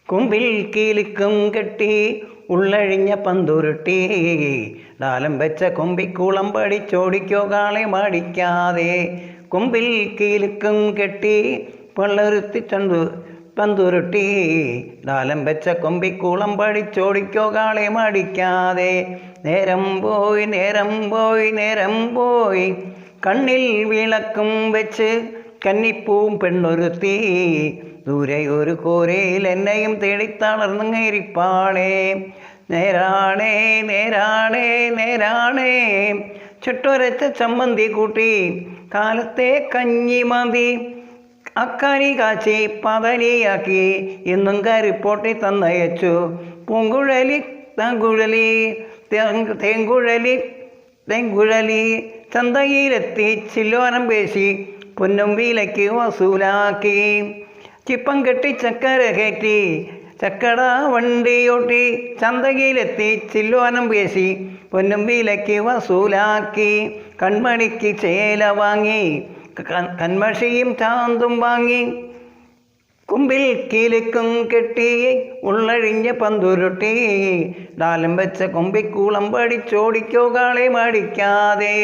കൊമ്പിൽ കീലിക്കും കെട്ടി ഉള്ളഴിഞ്ഞ പന്തുരുട്ടി ഡാലം വെച്ച കൊമ്പിക്കുളം പഠിച്ചോടിക്കോ കാളെ മാടിക്കാതെ. കൊമ്പിൽ കീലിക്കും കെട്ടി പള്ളറുത്തി പന്തുരുട്ടി ഡാലം വെച്ച കൊമ്പിക്കുളം പഠിച്ചോടിക്കോ കാളെ മാടിക്കാതെ. നേരം പോയി നേരം പോയി നേരം പോയി കണ്ണിൽ വിളക്കും വെച്ച് കന്നിപ്പൂവും പെണ്ണൊരുത്തി ദൂരെ ഒരു കോരയിൽ എന്നെയും തേടിത്തളർന്നേരിപ്പാണേ. നേരാണേ നേരാണേ നേരാണേ ചുട്ടൊരച്ച ചമ്മന്തി കൂട്ടി കാലത്തെ കഞ്ഞി മതി അക്കാനി കാച്ചി പതലിയാക്കി എന്നും കരിപ്പോട്ടി തന്നയച്ചു. പൂങ്കുഴലി തങ്കുഴലി തെങ്കുഴലി ചന്തയിലെത്തി ചില്ലോനം പേശി പൊന്നും വിലയ്ക്ക് വസൂലാക്കി. ചിപ്പം കെട്ടി ചക്കര കയറ്റി ചക്കട വണ്ടിയോട്ടി ചന്തയിലെത്തി ചില്ലോനം പേശി പൊന്നും വിലയ്ക്ക് വസൂലാക്കി. കൺമണിക്ക് ചേല വാങ്ങി കന്മഷിയും ചാന്തും വാങ്ങി. കൊമ്പിൽ കീലിക്കും കെട്ടി ഉള്ളഴിഞ്ഞ പന്തുരുട്ടി ഡാലം വെച്ച കൊമ്പിക്കുളം പഠിച്ചോടിക്കോ കാളെ മാടിക്കാതെ.